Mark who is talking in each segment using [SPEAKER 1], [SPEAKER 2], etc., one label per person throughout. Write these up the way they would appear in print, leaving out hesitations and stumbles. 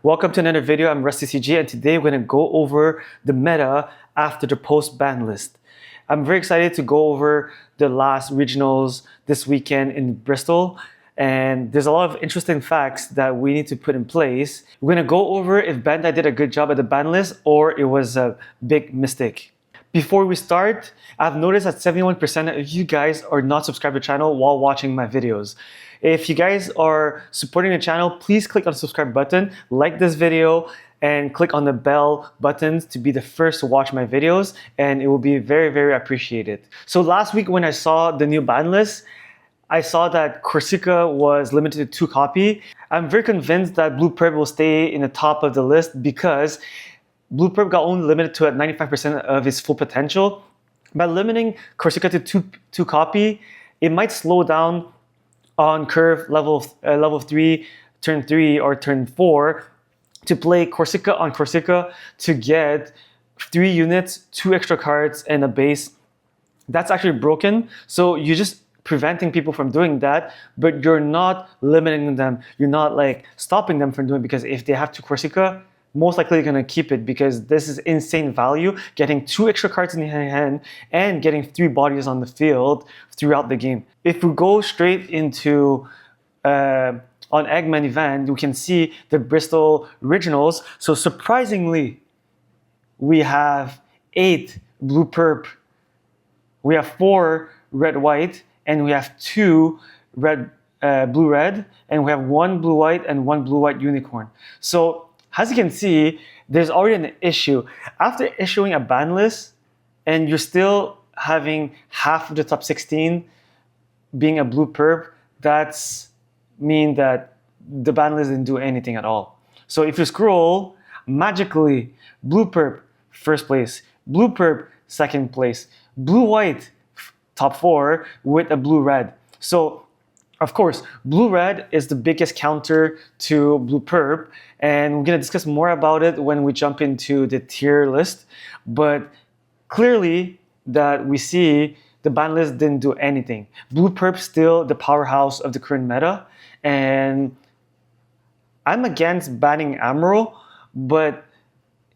[SPEAKER 1] Welcome to another video. I'm TCG, and today we're going to go over the meta after the post-ban list. I'm very excited to go over the last regionals this weekend in Bristol, and there's a lot of interesting facts that we need to put in place. We're going to go over if Bandai did a good job at the ban list or it was a big mistake. Before we start, I've noticed that 71% of you guys are not subscribed to the channel while watching my videos. If you guys are supporting the channel, please click on the subscribe button, like this video, and click on the bell buttons to be the first to watch my videos, and it will be very, very appreciated. So last week when I saw the new ban list, I saw that Corsica was limited to 2 copies. I'm very convinced that Blue Perp will stay in the top of the list because Blue Perp got only limited to at 95% of its full potential. By limiting Corsica to two copy, it might slow down on curve level 3, turn 3, or turn 4 to play Corsica on Corsica to get 3 units, 2 extra cards, and a base. That's actually broken. So you're just preventing people from doing that, but you're not limiting them. You're not like stopping them from doing it, because if they have 2 Corsica, most likely you're gonna keep it because this is insane value, getting 2 extra cards in the hand and getting 3 bodies on the field throughout the game. If we go straight into on Eggman event, we can see the Bristol originals. So surprisingly, we have 8 Blue Perp, we have 4 Red White, and we have 2 Red Blue Red, and we have 1 Blue White and 1 Blue White Unicorn. So as you can see, there's already an issue. After issuing a ban list and you're still having half of the top 16 being a Blue Perp, that's mean that the ban list didn't do anything at all. So if you scroll, magically, Blue Perp first place, Blue Perp second place, Blue White top 4 with a Blue Red. So of course, Blue Red is the biggest counter to Blue Perp, and we're going to discuss more about it when we jump into the tier list. But clearly that we see the ban list didn't do anything. Blue Perp still the powerhouse of the current meta, and I'm against banning Amuro, but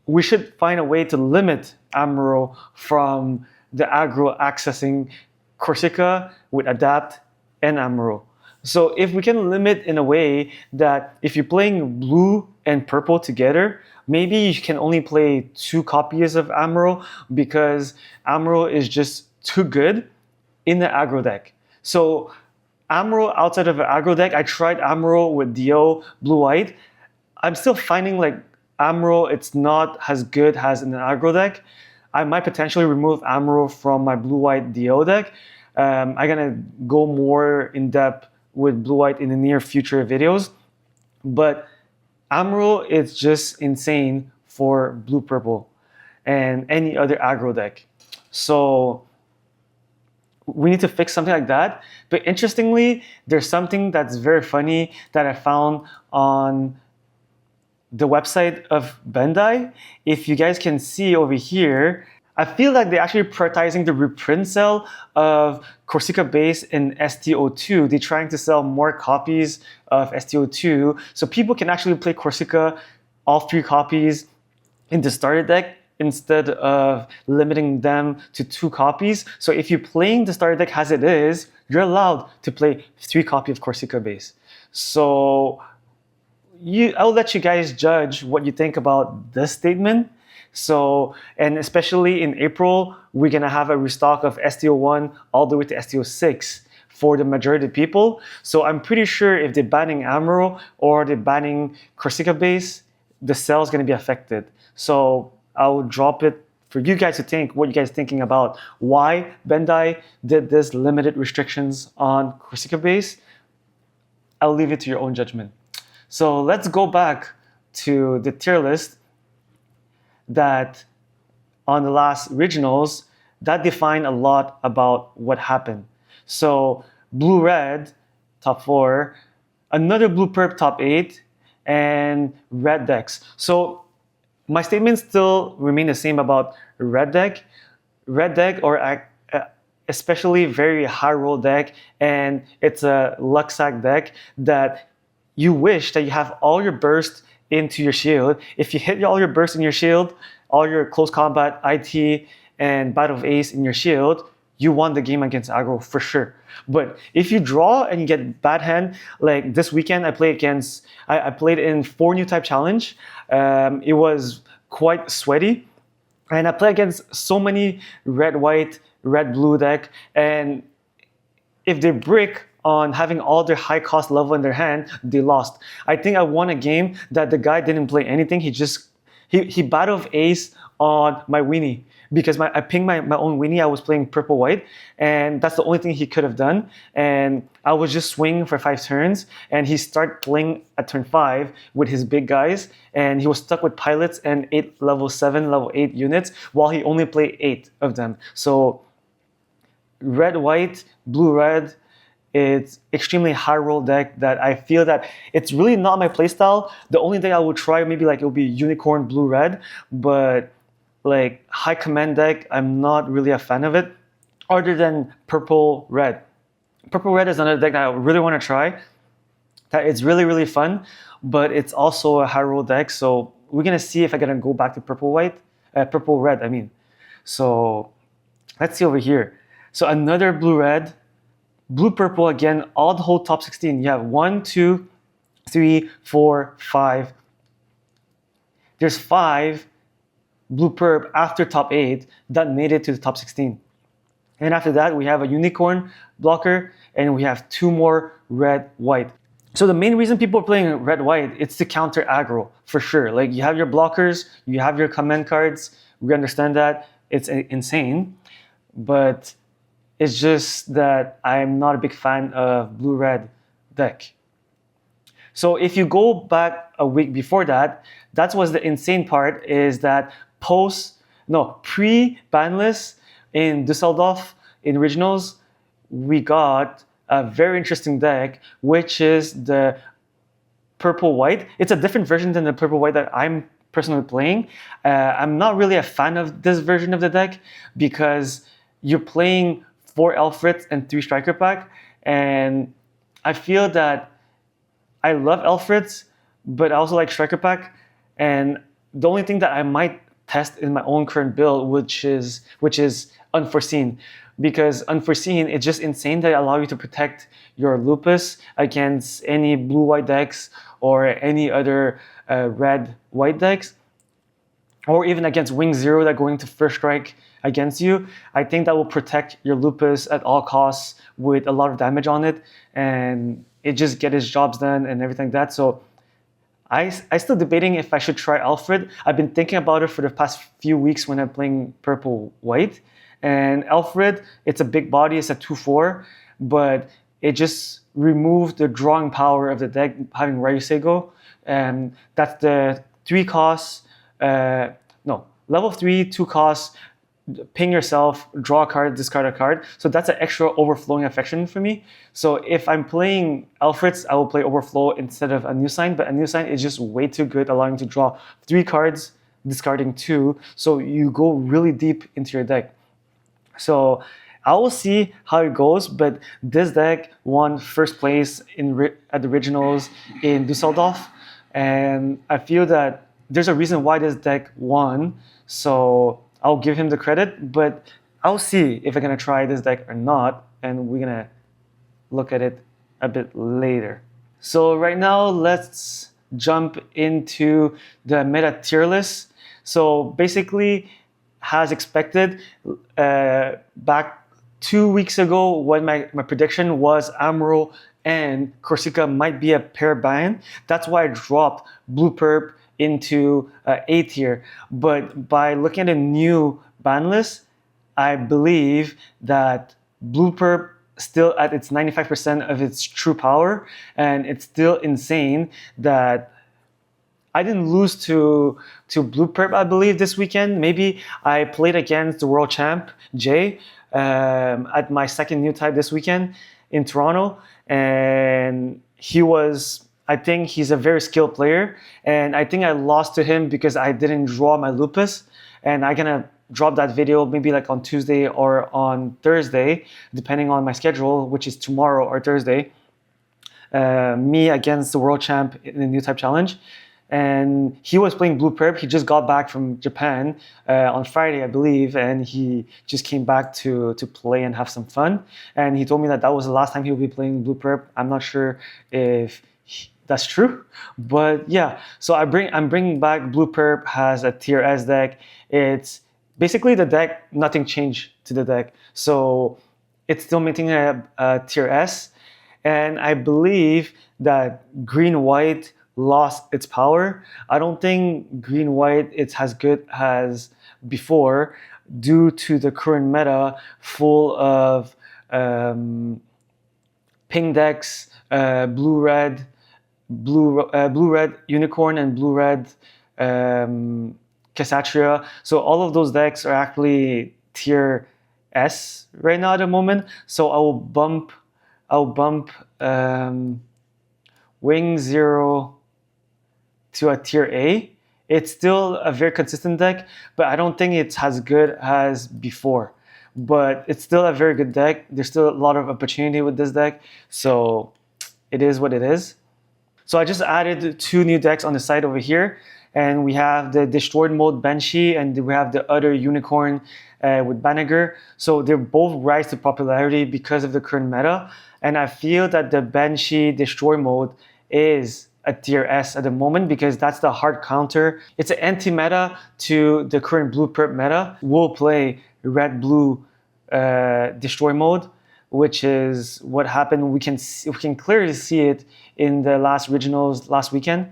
[SPEAKER 1] we should find a way to limit Amuro from the aggro accessing Corsica with Adapt and Amuro. So if we can limit in a way that if you're playing blue and purple together, maybe you can only play 2 copies of Amuro because Amuro is just too good in the aggro deck. So Amuro outside of an aggro deck, I tried Amuro with Dio Blue White. I'm still finding like Amuro, it's not as good as in an aggro deck. I might potentially remove Amuro from my Blue White Dio deck. I'm gonna go more in depth with Blue White in the near future videos, but Amuro is just insane for Blue Purple and any other aggro deck. So we need to fix something like that. But interestingly, there's something that's very funny that I found on the website of Bandai. If you guys can see over here, I feel like they're actually prioritizing the reprint sale of Corsica base in STO2. They're trying to sell more copies of STO2 so people can actually play Corsica, all 3 copies in the starter deck instead of limiting them to 2 copies. So if you're playing the starter deck as it is, you're allowed to play 3 copies of Corsica base. So I'll let you guys judge what you think about this statement. So, and especially in April, we're gonna have a restock of STO1 all the way to STO6 for the majority of people. So I'm pretty sure if they're banning Amuro or they're banning Corsica base, the sale is gonna be affected. So I'll drop it for you guys to think what you guys are thinking about why Bandai did this limited restrictions on Corsica base. I'll leave it to your own judgment. So let's go back to the tier list that on the last regionals that define a lot about what happened. So Blue Red top 4, another Blue Perp top 8, and Red decks. So my statements still remain the same about Red deck. Red deck, or especially very high roll deck, and it's a luck sack deck that you wish that you have all your burst into your shield. If you hit all your bursts in your shield, all your close combat, IT, and Battle of Ace in your shield, you won the game against aggro for sure. But if you draw and you get bad hand, like this weekend I played in 4 new type challenge. It was quite sweaty. And I played against so many red-white, red-blue deck. And if they brick on having all their high cost level in their hand, they lost. I think I won a game that the guy didn't play anything. He Battle of Ace on my weenie. Because I pinged my own weenie. I was playing purple white, and that's the only thing he could have done. And I was just swinging for 5 turns, and he started playing at turn 5 with his big guys, and he was stuck with pilots and 8 level 7, level 8 units, while he only played 8 of them. So red white, blue red, it's extremely high roll deck that I feel that it's really not my playstyle. The only thing I would try maybe like it would be unicorn blue red, but like high command deck, I'm not really a fan of it, other than purple red. Purple red is another deck that I really want to try. That it's really, really fun, but it's also a high roll deck. So we're gonna see if I'm gonna go back to purple red, I mean. So let's see over here. So another blue red, blue purple again, all the whole top 16. You have 1, 2, 3, 4, 5. There's 5 blue perp after top 8 that made it to the top 16. And after that, we have a unicorn blocker, and we have 2 more red-white. So the main reason people are playing red-white, it's to counter aggro, for sure. Like, you have your blockers, you have your command cards, we understand that, it's insane. But it's just that I'm not a big fan of blue-red deck. So if you go back a week before that, that was the insane part, is that pre-Banlist in Dusseldorf in Originals, we got a very interesting deck, which is the purple-white. It's a different version than the purple-white that I'm personally playing. I'm not really a fan of this version of the deck because you're playing 4 Elfrits and 3 Striker Pack, and I feel that I love Elfrits, but I also like Striker Pack, and the only thing that I might test in my own current build, which is Unforeseen, because Unforeseen, it's just insane that it allows you to protect your Lupus against any blue-white decks or any other red-white decks, or even against Wing Zero that going to first strike against you. I think that will protect your Lupus at all costs with a lot of damage on it, and it just get his jobs done and everything like that. So I still debating if I should try Alfred. I've been thinking about it for the past few weeks when I'm playing purple-white. And Alfred, it's a big body, it's a 2/4, but it just removed the drawing power of the deck having Ryuseigo. And that's the 3 costs, level 3, 2 costs, ping yourself, draw a card, discard a card. So that's an extra overflowing affection for me. So if I'm playing Alfreds, I will play Overflow instead of a new sign, but a new sign is just way too good, allowing you to draw 3 cards, discarding 2. So you go really deep into your deck. So I will see how it goes, but this deck won first place at the Originals in Dusseldorf. And I feel that there's a reason why this deck won. So I'll give him the credit, but I'll see if I'm gonna try this deck or not, and we're gonna look at it a bit later. So right now, let's jump into the meta tier list. So basically, as expected, back 2 weeks ago when my prediction was Amuro and Corsica might be a pair ban, that's why I dropped Blue Perp into A tier. But by looking at a new ban list, I believe that Blue Perp still at its 95% of its true power, and it's still insane that I didn't lose to Blue Perp, I believe, this weekend. Maybe I played against the world champ, Jay, at my second new type this weekend in Toronto, and I think he's a very skilled player, and I think I lost to him because I didn't draw my Lupus, and I'm gonna drop that video maybe like on Tuesday or on Thursday, depending on my schedule, which is tomorrow or Thursday. Me against the world champ in the new type challenge. and he was playing Blue Perp. He just got back from Japan on Friday, I believe, and he just came back to play and have some fun. And he told me that was the last time he would be playing Blue Perp. I'm not sure if that's true, but yeah. So I'm bringing back Blue Perp. Has a tier S deck. It's basically the deck. Nothing changed to the deck, so it's still maintaining a tier S. And I believe that green white lost its power. I don't think green white it's as good as before due to the current meta full of pink decks, blue red unicorn and blue red Cassatria. So all of those decks are actually tier S right now at the moment. So I'll bump Wing Zero to a tier A. It's still a very consistent deck, but I don't think it's as good as before. But it's still a very good deck. There's still a lot of opportunity with this deck, so it is what it is. So I just added 2 new decks on the side over here, and we have the Destroyed Mode Banshee, and we have the other Unicorn with Banagher. So they both rise to popularity because of the current meta, and I feel that the Banshee Destroy Mode is a tier S at the moment because that's the hard counter. It's an anti-meta to the current Blue Perp meta. We'll play red-blue Destroy Mode, which is what happened. We can clearly see it in the last regionals last weekend,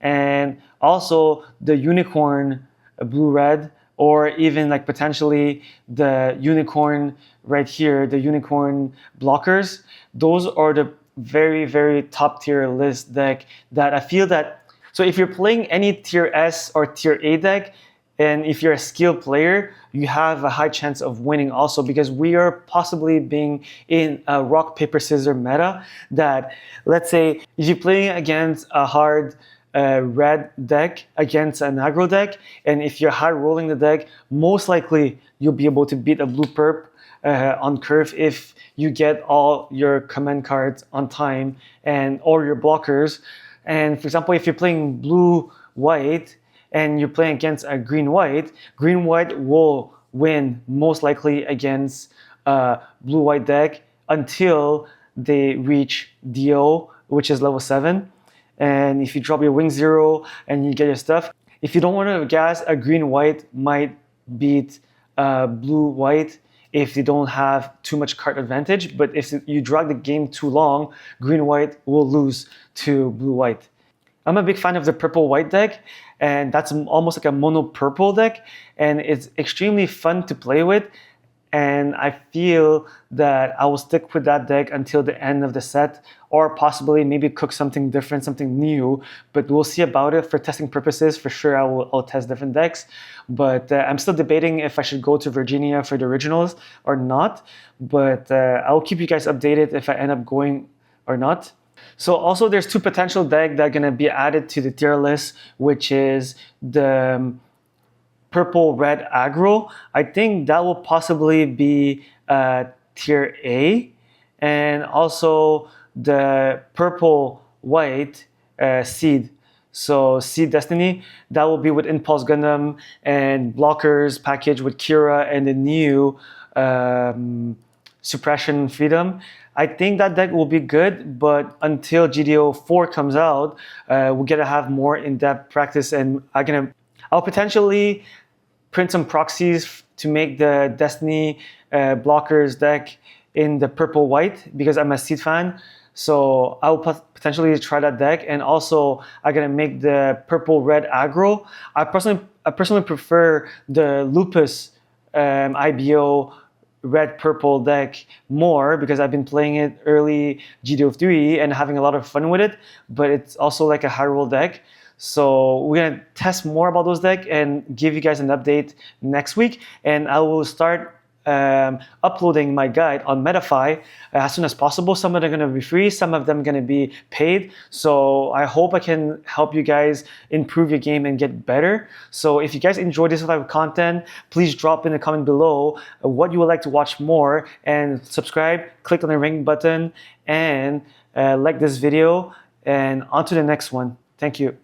[SPEAKER 1] and also the Unicorn blue red, or even like potentially the Unicorn right here, the Unicorn blockers. Those are the very, very top tier list deck that I feel that. So if you're playing any tier S or tier A deck, and if you're a skilled player, you have a high chance of winning also, because we are possibly being in a rock, paper, scissors meta that, let's say, if you're playing against a hard red deck against an aggro deck, and if you're high rolling the deck, most likely you'll be able to beat a blue perp on curve if you get all your command cards on time and all your blockers. And for example, if you're playing blue-white, and you're playing against a green-white will win most likely against a blue-white deck until they reach DO, which is level 7. And if you drop your Wing Zero and you get your stuff, if you don't want to gas, a green-white might beat blue-white if they don't have too much card advantage. But if you drag the game too long, green-white will lose to blue-white. I'm a big fan of the purple-white deck, and that's almost like a mono-purple deck, and it's extremely fun to play with, and I feel that I will stick with that deck until the end of the set, or possibly maybe cook something different, something new, but we'll see about it. For testing purposes, for sure I'll test different decks, but I'm still debating if I should go to Virginia for the originals or not, but I'll keep you guys updated if I end up going or not. So also there's 2 potential decks that are going to be added to the tier list, which is the purple-red aggro. I think that will possibly be tier A, and also the purple-white seed. So Seed Destiny, that will be with Impulse Gundam and blockers package with Kira and the new Suppression Freedom. I think that deck will be good, but until GDO 4 comes out, we're gonna have more in-depth practice, and I'll potentially print some proxies to make the Destiny blockers deck in the purple-white because I'm a Seed fan. So I'll potentially try that deck, and also I'm gonna make the purple-red aggro. I personally prefer the Lupus IBO red-purple deck more because I've been playing it early GDO 3 and having a lot of fun with it, but it's also like a high roll deck. So we're gonna test more about those decks and give you guys an update next week, and I will start uploading my guide on Metafy as soon as possible. Some of them are going to be free, some of them are going to be paid. So I hope I can help you guys improve your game and get better. So if you guys enjoy this type of content, please drop in the comment below what you would like to watch more, and subscribe, click on the ring button, and like this video, and on to the next one. Thank you.